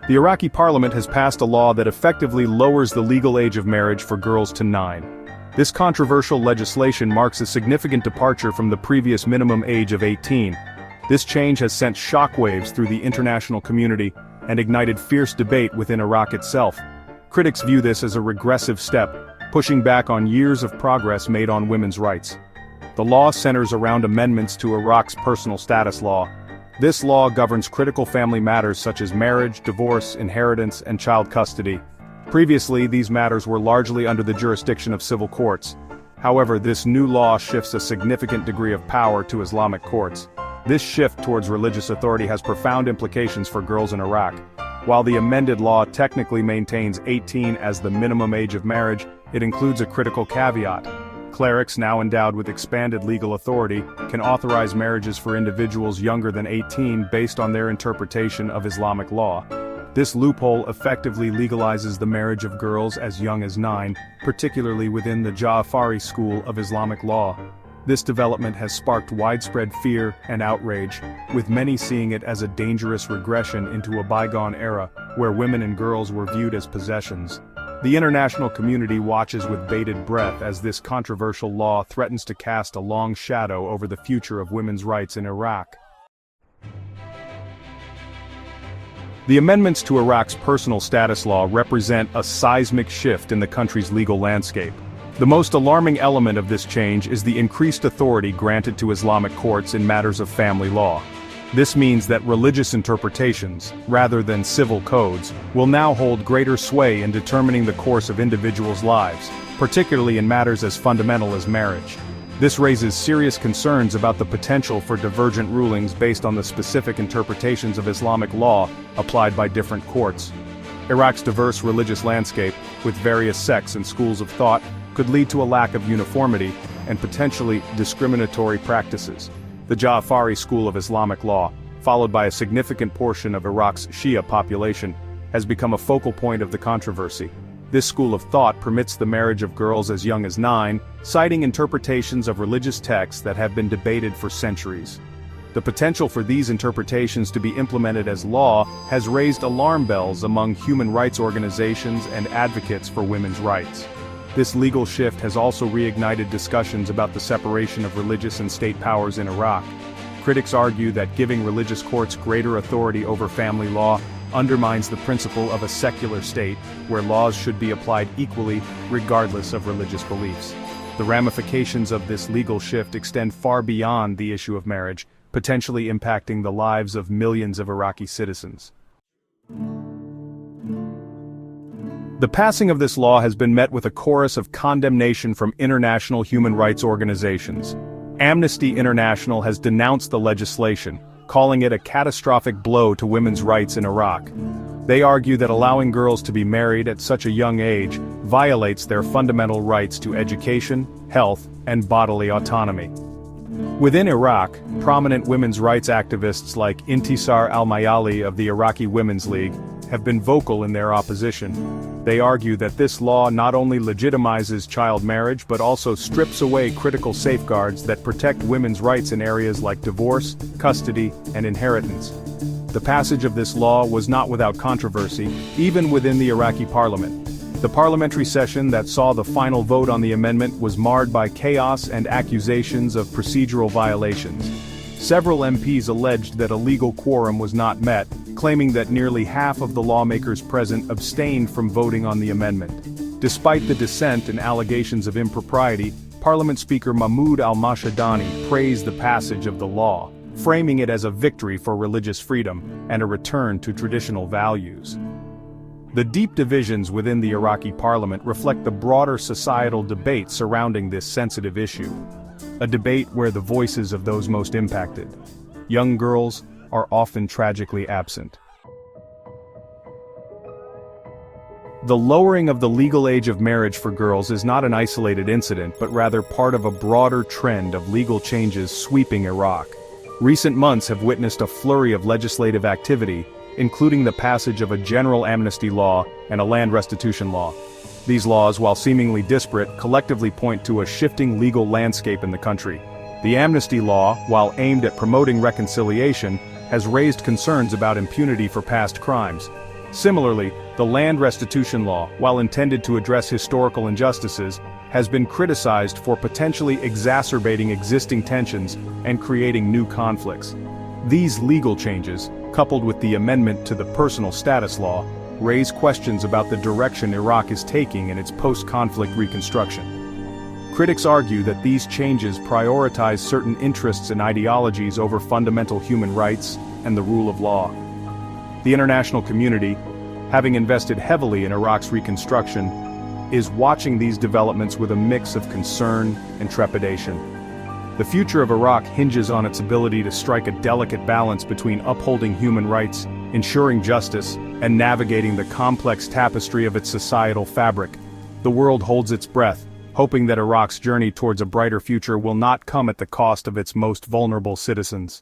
The Iraqi parliament has passed a law that effectively lowers the legal age of marriage for girls to 9. This controversial legislation marks a significant departure from the previous minimum age of 18. This change has sent shockwaves through the international community and ignited fierce debate within Iraq itself. Critics view this as a regressive step, pushing back on years of progress made on women's rights. The law centers around amendments to Iraq's personal status law. This law governs critical family matters such as marriage, divorce, inheritance, and child custody. Previously, these matters were largely under the jurisdiction of civil courts. However, this new law shifts a significant degree of power to Islamic courts. This shift towards religious authority has profound implications for girls in Iraq. While the amended law technically maintains 18 as the minimum age of marriage, it includes a critical caveat. Clerics, now endowed with expanded legal authority, can authorize marriages for individuals younger than 18 based on their interpretation of Islamic law. This loophole effectively legalizes the marriage of girls as young as 9, particularly within the Ja'afari school of Islamic law. This development has sparked widespread fear and outrage, with many seeing it as a dangerous regression into a bygone era where women and girls were viewed as possessions. The international community watches with bated breath as this controversial law threatens to cast a long shadow over the future of women's rights in Iraq. The amendments to Iraq's personal status law represent a seismic shift in the country's legal landscape. The most alarming element of this change is the increased authority granted to Islamic courts in matters of family law. This means that religious interpretations, rather than civil codes, will now hold greater sway in determining the course of individuals' lives, particularly in matters as fundamental as marriage. This raises serious concerns about the potential for divergent rulings based on the specific interpretations of Islamic law applied by different courts. Iraq's diverse religious landscape, with various sects and schools of thought, could lead to a lack of uniformity and potentially discriminatory practices. The Ja'afari school of Islamic law, followed by a significant portion of Iraq's Shia population, has become a focal point of the controversy. This school of thought permits the marriage of girls as young as 9, citing interpretations of religious texts that have been debated for centuries. The potential for these interpretations to be implemented as law has raised alarm bells among human rights organizations and advocates for women's rights. This legal shift has also reignited discussions about the separation of religious and state powers in Iraq. Critics argue that giving religious courts greater authority over family law undermines the principle of a secular state, where laws should be applied equally, regardless of religious beliefs. The ramifications of this legal shift extend far beyond the issue of marriage, potentially impacting the lives of millions of Iraqi citizens. The passing of this law has been met with a chorus of condemnation from international human rights organizations. Amnesty International has denounced the legislation, calling it a catastrophic blow to women's rights in Iraq. They argue that allowing girls to be married at such a young age violates their fundamental rights to education, health, and bodily autonomy. Within Iraq, prominent women's rights activists like Intisar al-Mayali of the Iraqi Women's League have been vocal in their opposition. They argue that this law not only legitimizes child marriage but also strips away critical safeguards that protect women's rights in areas like divorce, custody, and inheritance. The passage of this law was not without controversy, even within the Iraqi parliament. The parliamentary session that saw the final vote on the amendment was marred by chaos and accusations of procedural violations. Several MPs alleged that a legal quorum was not met, claiming that nearly half of the lawmakers present abstained from voting on the amendment. Despite the dissent and allegations of impropriety, Parliament Speaker Mahmoud al-Mashadani praised the passage of the law, framing it as a victory for religious freedom and a return to traditional values. The deep divisions within the Iraqi parliament reflect the broader societal debate surrounding this sensitive issue. A debate where the voices of those most impacted, young girls, are often tragically absent. The lowering of the legal age of marriage for girls is not an isolated incident but rather part of a broader trend of legal changes sweeping Iraq. Recent months have witnessed a flurry of legislative activity, including the passage of a general amnesty law and a land restitution law. These laws, while seemingly disparate, collectively point to a shifting legal landscape in the country. The amnesty law, while aimed at promoting reconciliation, has raised concerns about impunity for past crimes. Similarly, the land restitution law, while intended to address historical injustices, has been criticized for potentially exacerbating existing tensions and creating new conflicts. These legal changes, coupled with the amendment to the personal status law, raise questions about the direction Iraq is taking in its post-conflict reconstruction. Critics argue that these changes prioritize certain interests and ideologies over fundamental human rights and the rule of law. The international community, having invested heavily in Iraq's reconstruction, is watching these developments with a mix of concern and trepidation. The future of Iraq hinges on its ability to strike a delicate balance between upholding human rights, ensuring justice, and navigating the complex tapestry of its societal fabric. The world holds its breath, hoping that Iraq's journey towards a brighter future will not come at the cost of its most vulnerable citizens.